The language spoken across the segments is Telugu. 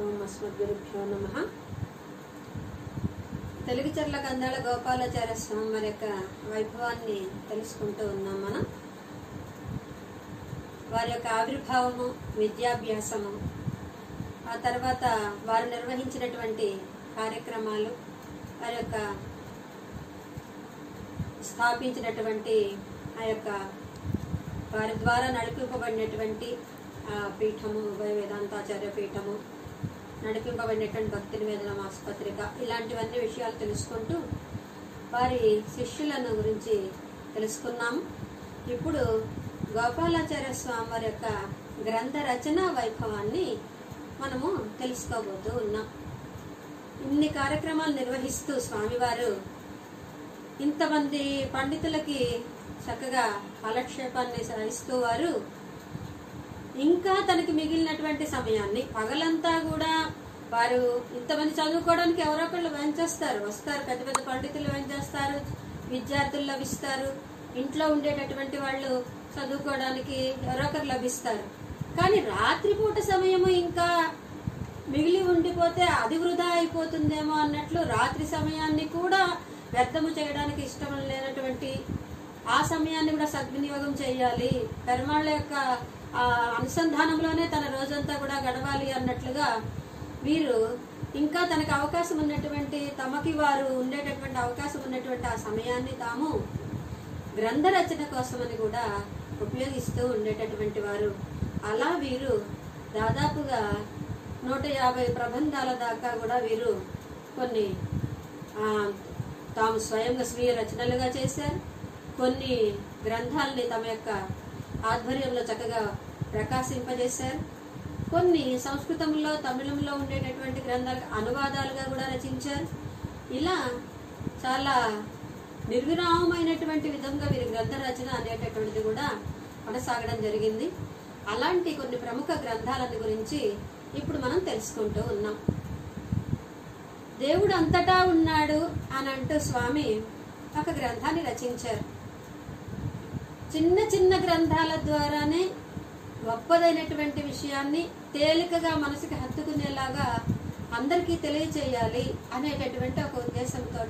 ఓం అస్మద్గురుభ్యో నమః. తెలుగుచర్ల కందాళ గోపాలాచార్య స్వామి వారి యొక్క వైభవాన్ని తెలుసుకుంటూ ఉన్నాం మనం. వారి యొక్క ఆవిర్భావము, విద్యాభ్యాసము, ఆ తర్వాత వారు నిర్వహించినటువంటి కార్యక్రమాలు, వారి యొక్క స్థాపించినటువంటి ఆ యొక్క వారి ద్వారా నడిపింపబడినటువంటి పీఠము, ఉభయ వేదాంతాచార్య పీఠము, నడిపింపబడినటువంటి భక్తి నివేదన మాసపత్రిక, ఇలాంటివన్నీ విషయాలు తెలుసుకుంటూ వారి శిష్యులను గురించి తెలుసుకున్నాము. ఇప్పుడు గోపాలాచార్య స్వామి వారి యొక్క గ్రంథ రచన వైభవాన్ని మనము తెలుసుకోబోతూ ఉన్నాం. ఇన్ని కార్యక్రమాలు నిర్వహిస్తూ స్వామివారు ఇంతమంది పండితులకి చక్కగా కాలక్షేపాన్ని సాగిస్తూ వారు ఇంకా తనకి మిగిలినటువంటి సమయాన్ని పగలంతా కూడా వారు ఇంతమంది చదువుకోవడానికి ఎవరో ఒకళ్ళు వస్తారు, పెద్ద పెద్ద పండితులు చేస్తారు, విద్యార్థులు లభిస్తారు, ఇంట్లో ఉండేటటువంటి వాళ్ళు చదువుకోవడానికి ఎవరో ఒకరు లభిస్తారు. కానీ రాత్రిపూట సమయము ఇంకా మిగిలి ఉండిపోతే అది వృధా అయిపోతుందేమో అన్నట్లు రాత్రి సమయాన్ని కూడా వ్యర్థము చేయడానికి ఇష్టం లేనటువంటి ఆ సమయాన్ని కూడా సద్వినియోగం చేయాలి, పెరుమాళ్ళ యొక్క అనుసంధానంలోనే తన రోజంతా కూడా గడవాలి అన్నట్లుగా వీరు ఇంకా తనకు అవకాశం ఉన్నటువంటి, తమకి వారు ఉండేటటువంటి అవకాశం ఉన్నటువంటి ఆ సమయాన్ని తాము గ్రంథ రచన కోసమని కూడా ఉపయోగిస్తూ ఉండేటటువంటి వారు. అలా వీరు దాదాపుగా 150 ప్రబంధాల దాకా కూడా వీరు కొన్ని తాము స్వయంగా స్వీయ రచనలుగా చేశారు. కొన్ని గ్రంథాలని తమ యొక్క ఆధ్వర్యంలో చక్కగా ప్రకాశింపజేశారు. కొన్ని సంస్కృతంలో, తమిళంలో ఉండేటటువంటి గ్రంథాలకు అనువాదాలుగా కూడా రచించారు. ఇలా చాలా నిర్విరామమైనటువంటి విధంగా వీరి గ్రంథ రచన అనేటటువంటిది కూడా కొనసాగడం జరిగింది. అలాంటి కొన్ని ప్రముఖ గ్రంథాలని గురించి ఇప్పుడు మనం తెలుసుకుంటూ ఉన్నాం. దేవుడు అంతటా ఉన్నాడు అని అంటూ స్వామి ఒక గ్రంథాన్ని రచించారు. చిన్న చిన్న గ్రంథాల ద్వారానే గొప్పదైనటువంటి విషయాన్ని తేలికగా మనసుకి హత్తుకునేలాగా అందరికీ తెలియచేయాలి అనేటటువంటి ఒక ఉద్దేశంతో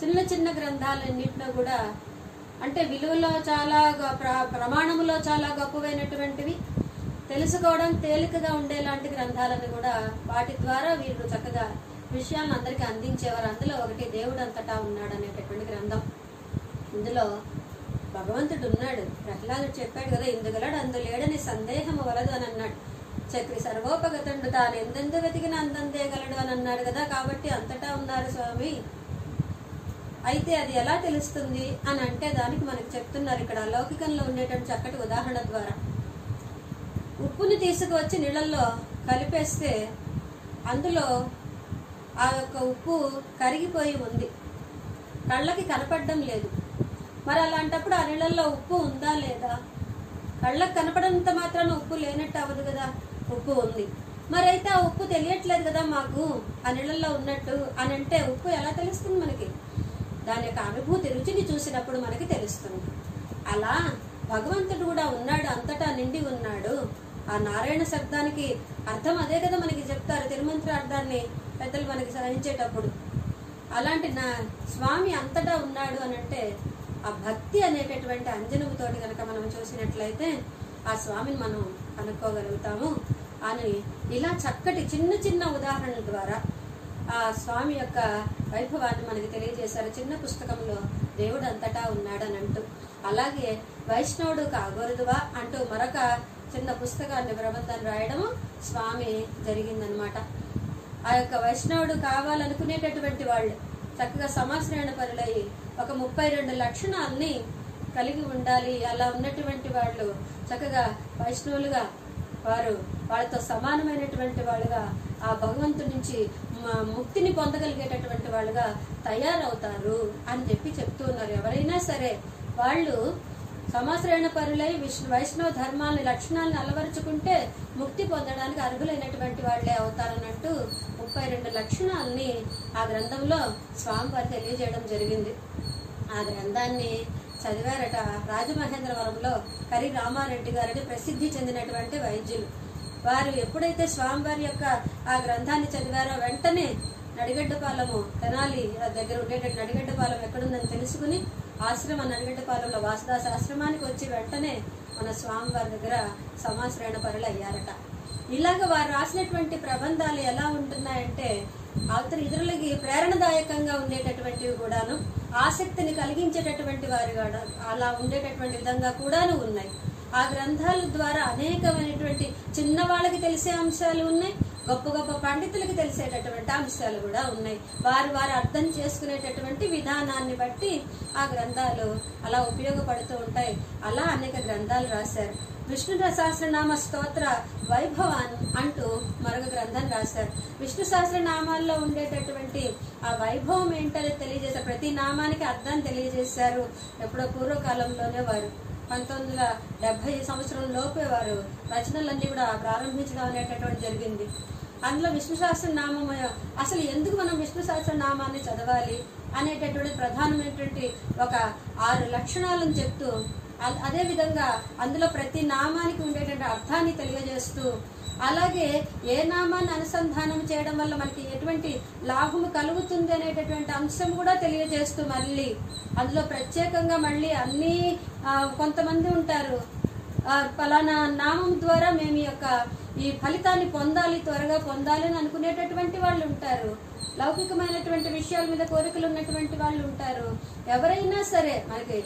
చిన్న చిన్న గ్రంథాలన్నింటిలో కూడా, అంటే విలువలో చాలా ప్రమాణములో చాలా గొప్పవైనటువంటివి, తెలుసుకోవడం తేలికగా ఉండేలాంటి గ్రంథాలను కూడా వాటి ద్వారా వీరు చక్కగా విషయాలను అందరికీ అందించేవారు. అందులో ఒకటి దేవుడు అంతటా ఉన్నాడు అనేటటువంటి గ్రంథం. ఇందులో భగవంతుడు ఉన్నాడు. ప్రహ్లాదుడు చెప్పాడు కదా, ఇందుగలడు అందులేడని సందేహము వలదు అని అన్నాడు. చక్రి సర్వోపగతుండు తాను ఎందెందు వెతికిన అందందేగలడు అని అన్నాడు కదా. కాబట్టి అంతటా ఉన్నారు స్వామి. అయితే అది ఎలా తెలుస్తుంది అని అంటే దానికి మనకు చెప్తున్నారు ఇక్కడ లౌకికంలో ఉండేటువంటి చక్కటి ఉదాహరణ ద్వారా. ఉప్పుని తీసుకువచ్చి నీళ్ళల్లో కలిపేస్తే అందులో ఆ యొక్క ఉప్పు కరిగిపోయి ఉంది, కళ్ళకి కనపడడం లేదు. మరి అలాంటప్పుడు ఆ నీళ్ళల్లో ఉప్పు ఉందా లేదా? కళ్ళకు కనపడంత మాత్రాన ఉప్పు లేనట్టు అవ్వదు కదా, ఉప్పు ఉంది. మరి అయితే ఆ ఉప్పు తెలియట్లేదు కదా మాకు ఆ నీళ్ళల్లో ఉన్నట్టు అని అంటే ఉప్పు ఎలా తెలుస్తుంది మనకి? దాని యొక్క అనుభూతి, రుచిని చూసినప్పుడు మనకి తెలుస్తుంది. అలా భగవంతుడు కూడా ఉన్నాడు, అంతటా నిండి ఉన్నాడు. ఆ నారాయణ శబ్దానికి అర్థం అదే కదా మనకి చెప్తారు తిరుమంత్ర అర్థాన్ని పెద్దలు మనకి సహించేటప్పుడు. అలాంటి నా స్వామి అంతటా ఉన్నాడు అని అంటే ఆ భక్తి అనేటటువంటి అంజనముతోటి కనుక మనం చూసినట్లయితే ఆ స్వామిని మనం కనుక్కోగలుగుతాము అని ఇలా చక్కటి చిన్న చిన్న ఉదాహరణల ద్వారా ఆ స్వామి యొక్క వైభవాన్ని మనకి తెలియజేశారు చిన్న పుస్తకంలో, దేవుడు అంతటా ఉన్నాడు అని అంటూ. అలాగే వైష్ణవుడు కాగోరుదువా అంటూ మరొక చిన్న పుస్తకాన్ని, ప్రబంధాన్ని రాయడము స్వామి జరిగిందనమాట. ఆ యొక్క వైష్ణవుడు కావాలనుకునేటటువంటి వాళ్ళు చక్కగా సమాశ్రయణ పరులయ్యి ఒక 32 లక్షణాలని కలిగి ఉండాలి. అలా ఉన్నటువంటి వాళ్ళు చక్కగా వైష్ణవులుగా, వారు వాళ్ళతో సమానమైనటువంటి వాళ్ళుగా, ఆ భగవంతుడి నుంచి ముక్తిని పొందగలిగేటటువంటి వాళ్ళుగా తయారవుతారు అని చెప్తూ ఉన్నారు. ఎవరైనా సరే వాళ్ళు సమాశ్రయణ పరులై వైష్ణవ ధర్మాన్ని, లక్షణాలను అలవరుచుకుంటే ముక్తి పొందడానికి అర్హులైనటువంటి వాళ్లే అవుతారన్నట్టు 32 లక్షణాలని ఆ గ్రంథంలో స్వామివారు తెలియజేయడం జరిగింది. ఆ గ్రంథాన్ని చదివారట రాజమహేంద్రవరంలో కరి రామారెడ్డి గారని ప్రసిద్ధి చెందినటువంటి వైద్యులు. వారు ఎప్పుడైతే స్వామివారి యొక్క ఆ గ్రంథాన్ని చదివారో వెంటనే నడిగడ్డపాలెము తెనాలి దగ్గర ఉండేటట్టు నడిగడ్డపాలెం ఎక్కడుందని తెలుసుకుని నడిగడ్డపాలెంలో వాసుదాస ఆశ్రమానికి వచ్చి వెంటనే మన స్వామివారి దగ్గర సమాశ్రయణ పరులు అయ్యారట. ఇలాగ వారు రాసినటువంటి ప్రబంధాలు ఎలా ఉంటున్నాయంటే అవతల ఇతరులకి ప్రేరణదాయకంగా ఉండేటటువంటివి కూడాను, ఆసక్తిని కలిగించేటటువంటి వారి అలా ఉండేటటువంటి విధంగా కూడాను ఉన్నాయి. ఆ గ్రంథాల ద్వారా అనేకమైనటువంటి చిన్న వాళ్ళకి తెలిసే అంశాలు ఉన్నాయి, గొప్ప గొప్ప పండితులకి తెలిసేటటువంటి అంశాలు కూడా ఉన్నాయి. వారు అర్థం చేసుకునేటటువంటి విధానాన్ని బట్టి ఆ గ్రంథాలు అలా ఉపయోగపడుతూ ఉంటాయి. అలా అనేక గ్రంథాలు రాశారు. విష్ణు సహస్రనామ స్తోత్ర వైభవాన్ అంటూ మరొక గ్రంథం రాశారు. విష్ణు సహస్రనామాల్లో ఉండేటటువంటి ఆ వైభవం ఏంటనే తెలియజేశారు. ప్రతి నామానికి అర్థాన్ని తెలియజేశారు. ఎప్పుడో పూర్వకాలంలోనే వారు 1970 సంవత్సరం లోపే వారు రచనలన్నీ కూడా ప్రారంభించడం అనేటటువంటి జరిగింది. అందులో విష్ణు సహస్రనామం అసలు ఎందుకు మనం విష్ణు సహస్రనామాన్ని చదవాలి అనేటటువంటి ప్రధానమైనటువంటి ఒక 6 లక్షణాలను చెప్తూ, అదే విధంగా అందులో ప్రతి నామానికి ఉండేటువంటి అర్థాన్ని తెలియజేస్తూ, అలాగే ఏ నామాన్ని అనుసంధానం చేయడం వల్ల మనకి ఎటువంటి లాభము కలుగుతుంది అనేటటువంటి అంశం కూడా తెలియజేస్తూ, మళ్ళీ అందులో ప్రత్యేకంగా మళ్ళీ అన్ని కొంతమంది ఉంటారు పలానా నామం ద్వారా మేము ఈ ఫలితాన్ని పొందాలి, త్వరగా పొందాలి అని అనుకునేటటువంటి వాళ్ళు ఉంటారు. లౌకికమైనటువంటి విషయాల మీద కోరికలు ఉన్నటువంటి వాళ్ళు ఉంటారు. ఎవరైనా సరే మనకి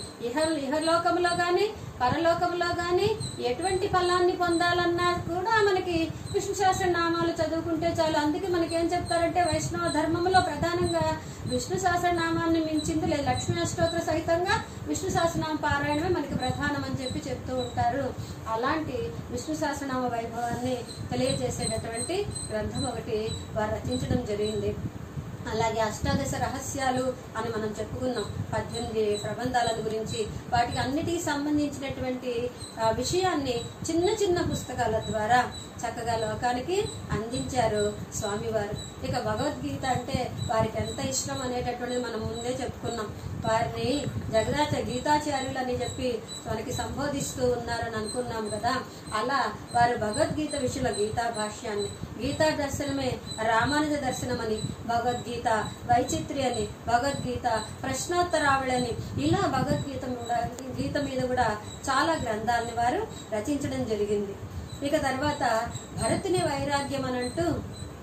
ఇహలోకంలో గాని పరలోకంలో గాని ఎటువంటి ఫలాన్ని పొందాలన్నా కూడా మనకి విష్ణు సహస్రనామాలు చదువుకుంటే చాలు. అందుకే మనకి ఏం చెప్తారంటే వైష్ణవ ధర్మంలో ప్రధానంగా విష్ణు సహస్రనామాన్ని మించింది లేదు. లక్ష్మీ అష్టోత్తర సహితంగా విష్ణు సహస్రనామ పారాయణమే మనకి ప్రధానం అని చెప్తూ ఉంటారు. అలాంటి విష్ణు సహస్రనామ వైభవాన్ని తెలియజేసేటటువంటి గ్రంథం ఒకటి వారు రచించడం జరిగింది. అలాగే అష్టాదశ రహస్యాలు అని మనం చెప్పుకున్నాం. 18 ప్రబంధాల గురించి వాటికి అన్నిటికీ సంబంధించినటువంటి విషయాన్ని చిన్న చిన్న పుస్తకాల ద్వారా చక్కగా లోకానికి అందించారు స్వామివారు. ఇక భగవద్గీత అంటే వారికి ఎంత ఇష్టం అనేటటువంటిది మనం ముందే చెప్పుకున్నాం. వారిని గీతాచార్యులు అని చెప్పి మనకి సంబోధిస్తూ ఉన్నారని అనుకున్నాం కదా. అలా వారు భగవద్గీత విషయంలో గీతా భాష్యాన్ని, గీతా దర్శనమే రామానుజ దర్శనం అని, భగవద్గీత వైచిత్రి అని, భగవద్గీత ప్రశ్నోత్తరావళి అని, ఇలా గీత మీద కూడా చాలా గ్రంథాలని వారు రచించడం జరిగింది. ఇక తర్వాత భరతుని వైరాగ్యం అని అంటూ,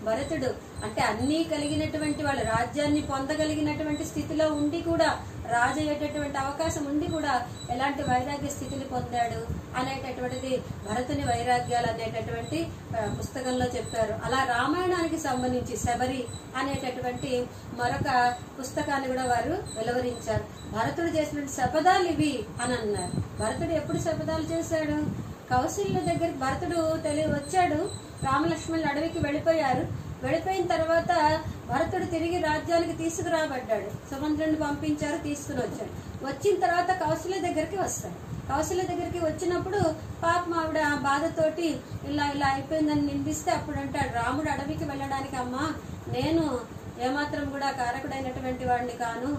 భరతుడు అంటే అన్నీ కలిగినటువంటి వాళ్ళు, రాజ్యాన్ని పొందగలిగినటువంటి స్థితిలో ఉండి కూడా, రాజు అయ్యేటటువంటి అవకాశం ఉండి కూడా ఎలాంటి వైరాగ్య స్థితిని పొందాడు అనేటటువంటిది భరతుని వైరాగ్యాలు అనేటటువంటి పుస్తకంలో చెప్పారు. అలా రామాయణానికి సంబంధించి శబరి అనేటటువంటి మరొక పుస్తకాన్ని కూడా వారు వెలువరించారు. భరతుడు చేసినటువంటి శపథాలు ఇవి అని అన్నారు. భరతుడు ఎప్పుడు శపథాలు చేశాడు? కౌశల్య దగ్గరికి భరతుడు వచ్చాడు. రామలక్ష్మణులు అడవికి వెళ్ళిపోయారు. వెళ్ళిపోయిన తర్వాత భరతుడు తిరిగి రాజ్యానికి తీసుకురాబడ్డాడు. సుమంత్రుడిని పంపించారు, తీసుకుని వచ్చాడు. వచ్చిన తర్వాత కౌశల్య దగ్గరికి వస్తాడు. కౌశల్య దగ్గరికి వచ్చినప్పుడు పాపం ఆవిడ బాధతోటి ఇలా అయిపోయిందని నిందిస్తే అప్పుడు అంటాడు, రాముడు అడవికి వెళ్ళడానికి అమ్మా నేను ఏమాత్రం కూడా కారకుడైనటువంటి వాడిని కాను.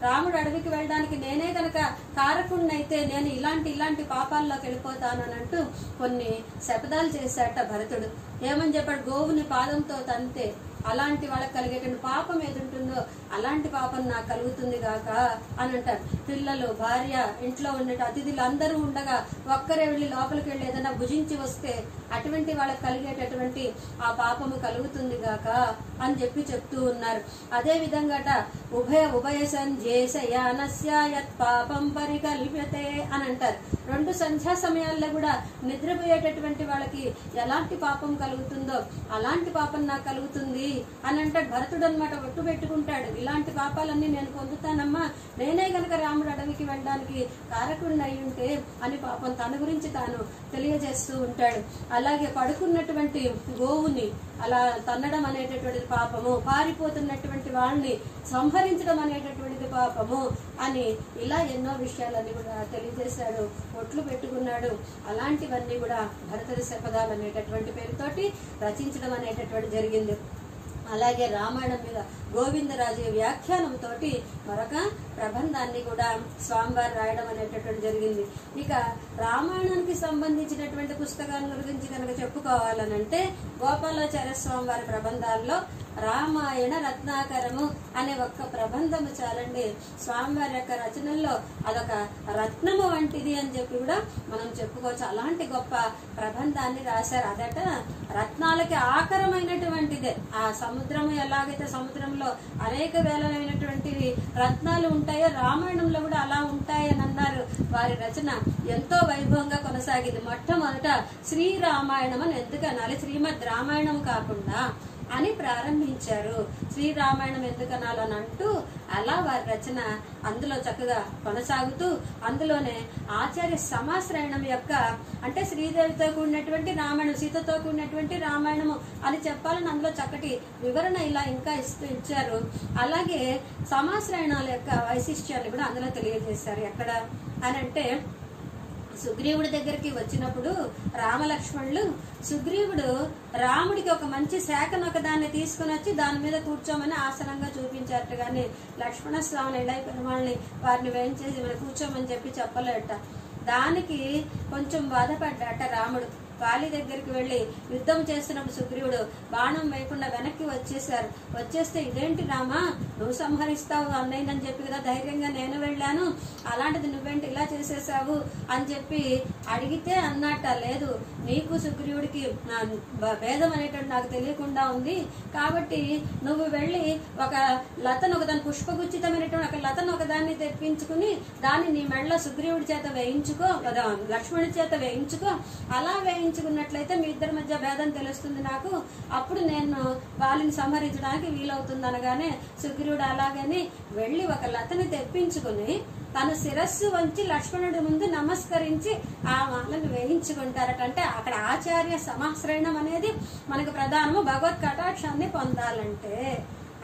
రాముడు అడవికి వెళ్ళడానికి నేనే కనుక కారకుడినైతే నేను ఇలాంటి పాపాల్లోకి వెళ్ళిపోతాను అని అంటూ కొన్ని శపథాలు చేశాట భరతుడు. ఏమని చెప్పాడు? గోవుని పాదంతో తంతే అలాంటి వాళ్ళకి కలిగేటువంటి పాపం ఏదుంటుందో అలాంటి పాపం నాకు కలుగుతుంది గాక అని అంటారు. పిల్లలు, భార్య, ఇంట్లో ఉండే అతిథులు అందరూ ఉండగా ఒక్కరే వెళ్ళి లోపలికి వెళ్ళి ఏదైనా భుజించి వస్తే అటువంటి వాళ్ళకి కలిగేటటువంటి ఆ పాపము కలుగుతుంది గాక అని చెప్తూ ఉన్నారు. అదే విధంగా ఉభయ సంధ్యేశయానస్య యత్ పాపం పరికల్ప్యతే అని అంటారు. 2 సంధ్యా సమయాల్లో కూడా నిద్రపోయేటటువంటి వాళ్ళకి ఎలాంటి పాపం కలుగుతుందో అలాంటి పాపం నాకు కలుగుతుంది అని అంటాడు భరతుడు అనమాట. ఒట్టు పెట్టుకుంటాడు, ఇలాంటి పాపాలన్నీ నేను పొందుతానమ్మా, నేనే గనక రాముడు అడవికి వెళ్ళడానికి కారకుడిని అయి ఉంటే అని పాపం తన గురించి తాను తెలియజేస్తూ ఉంటాడు. అలాగే పడుకున్నటువంటి గోవుని అలా తన్నడం అనేటటువంటిది పాపము, పారిపోతున్నటువంటి వాళ్ళని సంహరించడం అనేటటువంటిది పాపము అని ఇలా ఎన్నో విషయాలన్నీ కూడా తెలియజేశాడు. ఒట్లు పెట్టుకున్నాడు. అలాంటివన్నీ కూడా భరతుడి శపథాలు అనేటటువంటి పేరుతోటి రచించడం అనేటటువంటి జరిగింది. అలాగే రామాయణం మీద గోవిందరాజు వ్యాఖ్యానంతో మరొక ప్రబంధాన్ని కూడా స్వామివారు రాయడం అనేటటువంటి జరిగింది. ఇక రామాయణానికి సంబంధించినటువంటి పుస్తకాల గురించి కనుక చెప్పుకోవాలనంటే గోపాలాచార్య స్వామివారి ప్రబంధాల్లో రామాయణ రత్నాకరము అనే ఒక్క ప్రబంధము చాలండి. స్వామివారి యొక్క రచనల్లో అదొక రత్నము వంటిది అని చెప్పి కూడా మనం చెప్పుకోవచ్చు. అలాంటి గొప్ప ప్రబంధాన్ని రాశారు. అదట రత్నాలకి ఆకరమైనటువంటిదే. ఆ సముద్రము ఎలాగైతే సముద్రంలో అనేక వేలైనటువంటివి రత్నాలు ఉంటాయో రామాయణంలో కూడా అలా ఉంటాయని అన్నారు. వారి రచన ఎంతో వైభవంగా కొనసాగింది. మొట్టమొదట శ్రీరామాయణం అని ఎందుకు అనాలి, శ్రీమద్ రామాయణం కాకుండా అని ప్రారంభించారు. శ్రీరామాయణం ఎందుకనాలని అంటూ అలా వారి రచన అందులో చక్కగా కొనసాగుతూ అందులోనే ఆచార్య సమాశ్రయణం యొక్క అంటే శ్రీదేవితో కూడినటువంటి రామాయణం, సీతతో కూడినటువంటి రామాయణము అని చెప్పాలని అందులో చక్కటి వివరణ ఇలా ఇంకా ఇచ్చారు. అలాగే సమాశ్రయణాల యొక్క వైశిష్ట్యాన్ని కూడా అందులో తెలియజేశారు. ఎక్కడ అని అంటే సుగ్రీవుడి దగ్గరికి వచ్చినప్పుడు రామలక్ష్మణులు సుగ్రీవుడు రాముడికి ఒక మంచి శాఖను ఒక దాన్ని తీసుకుని వచ్చి దాని మీద కూర్చోమని ఆసనంగా చూపించారట. కానీ లక్ష్మణ స్వామిని ఇళయ పెరుమాళ్ళని వారిని వేయించేసి మనం కూర్చోమని చెప్పి చెప్పలేట. దానికి కొంచెం బాధపడ్డాట రాముడు. వాలి దగ్గరికి వెళ్లి యుద్ధం చేస్తున్నప్పుడు సుగ్రీవుడు బాణం వేయకుండా వెనక్కి వచ్చేసారు. వచ్చేస్తే ఇదేంటి రామా నువ్వు సంహరిస్తావు అన్నయ్యని చెప్పి కదా ధైర్యంగా నేను వెళ్ళాను, అలాంటిది నువ్వేంటి ఇలా చేసేసావు అని చెప్పి అడిగితే అన్నట్ట, లేదు నీకు సుగ్రీవుడికి భేదం అనేటువంటి నాకు తెలియకుండా ఉంది కాబట్టి నువ్వు వెళ్ళి ఒక లతను ఒకదాని పుష్పగుచ్చితమైనటువంటి ఒక లతను ఒకదాన్ని తెప్పించుకుని దాన్ని నీ మెడలో సుగ్రీవుడి చేత వేయించుకో, లక్ష్మణుడి చేత వేయించుకో. అలా వేయించుకున్నట్లయితే మీ ఇద్దరి మధ్య భేదం తెలుస్తుంది నాకు, అప్పుడు నేను వాళ్ళని సంహరించడానికి వీలవుతుంది అనగానే సుగ్రీవుడు అలాగని వెళ్లి ఒక లతని తెప్పించుకుని తను శిరస్సు వంచి లక్ష్మణుడి ముందు నమస్కరించి ఆ మాలను వేయించుకుంటారట. అంటే అక్కడ ఆచార్య సమాశ్రయణం అనేది మనకు ప్రధానము. భగవత్ కటాక్షాన్ని పొందాలంటే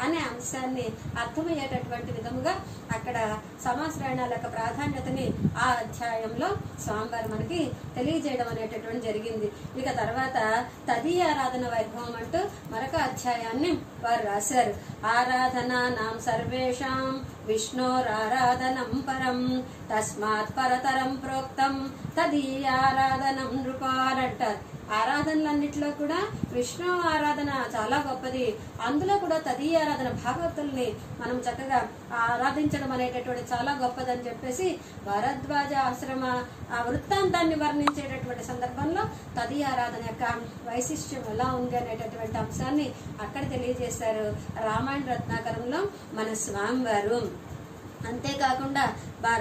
అనే అంశాన్ని అర్థమయ్యేటటువంటి విధముగా అక్కడ సమాశ్రయణాల యొక్క ప్రాధాన్యతని ఆ అధ్యాయంలో స్వామివారు మనకి తెలియజేయడం అనేటటువంటి జరిగింది. ఇక తర్వాత తదీయ ఆరాధన వైభవం అంటూ మరొక అధ్యాయాన్ని వారు రాశారు. ఆరాధనానాం సర్వేషాం విష్ణోరారాధనం పరం తస్మాత్ పరతరం ప్రోక్తం తదీయారాధనం నృపాలంటారు. ఆరాధనలన్నిట్లో కూడా విష్ణు ఆరాధన చాలా గొప్పది. అందులో కూడా తదీయ ఆరాధన భాగవతుల్ని మనం చక్కగా ఆరాధించడం అనేటటువంటి చాలా గొప్పదని చెప్పేసి భరద్వాజ ఆశ్రమ ఆ వృత్తాంతాన్ని వర్ణించేటటువంటి సందర్భంలో తదీయ ఆరాధన యొక్క వైశిష్ట్యం ఎలా ఉంది అనేటటువంటి అంశాన్ని అక్కడ తెలియజేశారు రామాయణ రత్నాకరంలో మన స్వామివారు. అంతేకాకుండా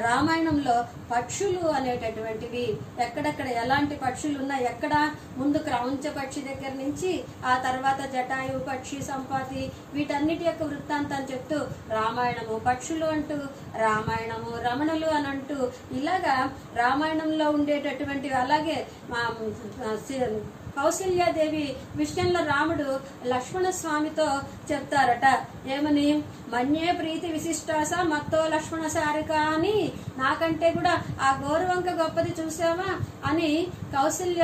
రామాయణంలో పక్షులు అనేటటువంటివి ఎక్కడెక్కడ ఎలాంటి పక్షులు ఉన్నాయి, ఎక్కడ ముందు క్రౌంచ పక్షి దగ్గర నుంచి ఆ తర్వాత జటాయు పక్షి, సంపాతి వీటన్నిటి యొక్క వృత్తాంతాన్ని చెప్తూ రామాయణము పక్షులు అంటూ రామాయణము రమణులు అని అంటూ ఇలాగా రామాయణంలో ఉండేటటువంటివి. అలాగే కౌశల్యాదేవి విషయంలో రాముడు లక్ష్మణ స్వామితో చెప్తారట ఏమని, మన్యే ప్రీతి విశిష్టాస మత్తో లక్ష్మణ సారిక అని, నాకంటే కూడా ఆ గౌరవంక గొప్పది చూసావా అని కౌశల్య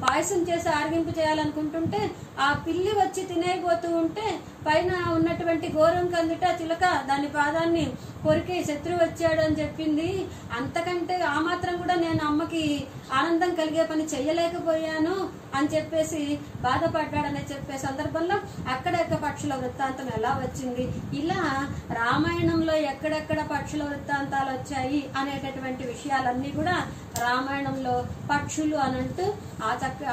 పాయసం చేసి ఆరగింపు చేయాలనుకుంటుంటే ఆ పిల్లి వచ్చి తినేయబోతూ ఉంటే పైన ఉన్నటువంటి గౌరవంక అందుట చిలక దాని పాదాన్ని కొరికి శత్రువు వచ్చాడు అని చెప్పింది. అంతకంటే ఆ మాత్రం కూడా నేను అమ్మకి ఆనందం కలిగే పని చెయ్యలేకపోయాను అని చెప్పేసి బాధపడ్డాడని చెప్పే సందర్భంలో అక్కడెక్క పక్షుల వృత్తాంతం ఎలా వచ్చింది, ఇలా రామాయణంలో ఎక్కడెక్కడ పక్షుల వృత్తాంతాలు వచ్చాయి అనేటటువంటి విషయాలన్నీ కూడా రామాయణంలో పక్షులు అనంటూ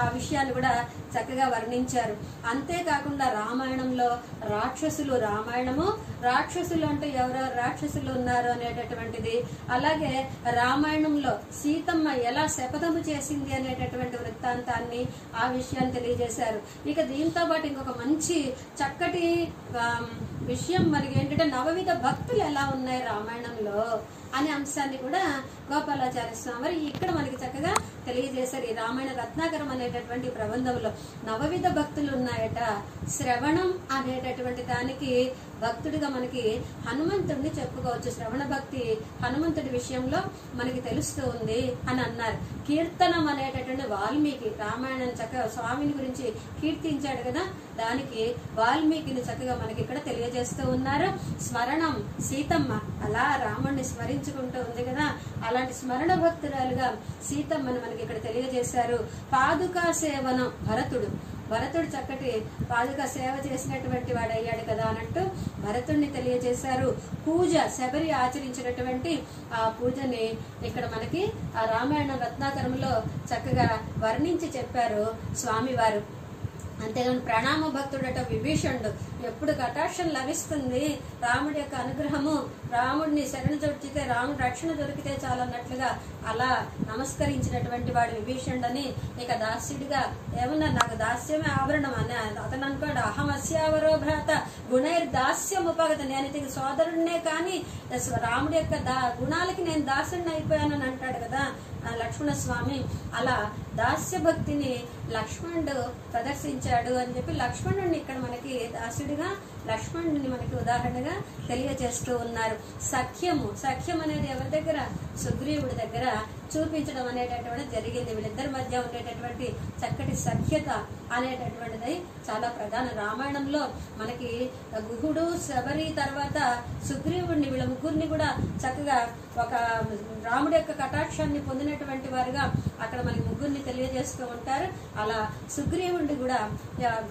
ఆ విషయాన్ని కూడా చక్కగా వర్ణించారు. అంతేకాకుండా రామాయణంలో రాక్షసులు, రామాయణము రాక్షసులు అంటే ఎవరెవరు రాక్షసులు ఉన్నారు అనేటటువంటిది, అలాగే రామాయణంలో సీతమ్మ ఎలా శపథము చేసింది అనేటటువంటి వృత్తాంతాన్ని ఆ విషయాన్ని తెలియజేశారు. ఇక దీంతో పాటు ఇంకొక మంచి చక్కటి విషయం మనకి ఏంటంటే నవవిధ భక్తులు ఎలా ఉన్నాయి రామాయణంలో అనే అంశాన్ని కూడా గోపాలాచార్య స్వామి ఇక్కడ మనకి చక్కగా తెలియజేశారు. ఈ రామాయణ రత్నాకరం అనేటటువంటి ప్రబంధంలో నవవిధ భక్తులు ఉన్నాయట. శ్రవణం అనేటటువంటి దానికి భక్తుడిగా మనకి హనుమంతుడిని చెప్పుకోవచ్చు. శ్రవణ భక్తి హనుమంతుడి విషయంలో మనకి తెలుస్తూ ఉంది అని అన్నారు. కీర్తనం అనేటటువంటి వాల్మీకి రామాయణం చక్కగా స్వామిని గురించి కీర్తించాడు కదా, దానికి వాల్మీకిని చక్కగా మనకి ఇక్కడ తెలియజేస్తూ ఉన్నారు. స్మరణం సీతమ్మ అలా రాముడిని స్మరించుకుంటూ ఉంది కదా, అలాంటి స్మరణ భక్తురాలుగా సీతమ్మని మనకి ఇక్కడ తెలియజేశారు. పాదుకా సేవనం భరతుడు చక్కటి పాదుక సేవ చేసినటువంటి వాడు అయ్యాడు కదా అన్నట్టు భరతుడిని తెలియజేశారు. పూజ శబరి ఆచరించినటువంటి ఆ పూజని ఇక్కడ మనకి ఆ రామాయణ రత్నాకరంలో చక్కగా వర్ణించి చెప్పారు స్వామివారు. అంతేగాని ప్రణామ భక్తుడట విభీషణుడు, ఎప్పుడు కటాక్షం లభిస్తుంది, రాముడి యొక్క అనుగ్రహము, రాముడిని శరణ చొచ్చితే రాముడి రక్షణ దొరికితే చాలన్నట్లుగా అలా నమస్కరించినటువంటి వాడు విభీషణుడని. ఇక దాస్యుడిగా ఏమన్నా నాకు దాస్యమే ఆభరణం అని అతను అనుకోడు. అహం అస్యావరో భ్రాత గుణైర్ దాస్యం ఉపగత, నేను ఇతనికి సోదరుడినే కానీ రాముడి యొక్క గుణాలకి నేను దాసుడిని అయిపోయానని అంటాడు కదా లక్ష్మణ స్వామి. అలా దాస్య భక్తిని లక్ష్మణుడు ప్రదర్శించాడు అని చెప్పి లక్ష్మణుడిని ఇక్కడ మనకి దాసుడిగా లక్ష్మణుడిని మనకి ఉదాహరణగా తెలియజేస్తూ ఉన్నారు. సఖ్యం అనేది ఎవరి దగ్గర? సుగ్రీవుడి దగ్గర చూపించడం అనేటటువంటిది జరిగింది. వీళ్ళిద్దరి మధ్య ఉండేటటువంటి చక్కటి సఖ్యత అనేటటువంటిది చాలా ప్రధాన. రామాయణంలో మనకి గుహుడు, శబరి, తర్వాత సుగ్రీవుడిని, వీళ్ళ ముగ్గురిని కూడా చక్కగా ఒక రాముడి యొక్క కటాక్షాన్ని పొందినటువంటి వారుగా అక్కడ మనకి ముగ్గురిని తెలియజేస్తూ ఉంటారు. అలా సుగ్రీవుడి కూడా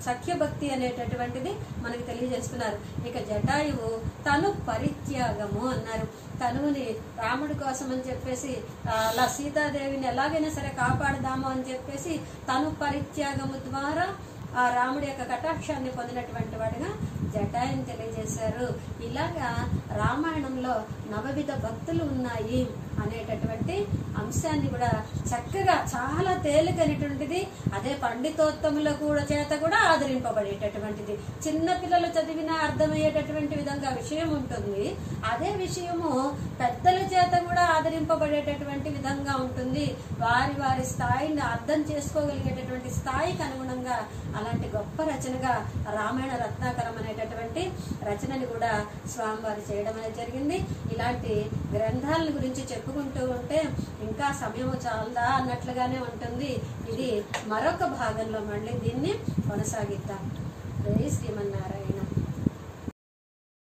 సఖ్య భక్తి అనేటటువంటిది మనకి తెలియజేస్తున్నారు. ఇక జటాయువు తను పరిత్యాగము అన్నారు. తనువుని రాముడి కోసం అని చెప్పేసి అలా సీతాదేవిని ఎలాగైనా సరే కాపాడదాము అని చెప్పేసి తను పరిత్యాగము ద్వారా ఆ రాముడి యొక్క కటాక్షాన్ని పొందినటువంటి వాడిగా జటాయుని తెలియజేశారు. ఇలాగా రామాయణంలో నవవిధ భక్తులు ఉన్నాయి అనేటటువంటి అంశాన్ని కూడా చక్కగా చాలా తేలికైనటువంటిది, అదే పండితోత్తముల కూడా చేత కూడా ఆదరింపబడేటటువంటిది. చిన్న పిల్లలు చదివినా అర్థమయ్యేటటువంటి విధంగా విషయం ఉంటుంది. అదే విషయము పెద్దల చేత కూడా ఆదరింపబడేటటువంటి విధంగా ఉంటుంది. వారి వారి స్థాయిని అర్థం చేసుకోగలిగేటటువంటి స్థాయికి అనుగుణంగా అలాంటి గొప్ప రచనగా రామాయణ రత్నాకరం అనేటటువంటి రచనని కూడా స్వామివారు చేయడం అనేది జరిగింది. ఇలాంటి గ్రంథాల గురించి చెప్పుకుంటూ ఉంటే ఇంకా సమయం చాలదా అన్నట్లుగానే ఉంటుంది. ఇది మరొక భాగంలో మళ్ళీ దీన్ని కొనసాగిద్దాం. జై శ్రీమన్నారాయణ.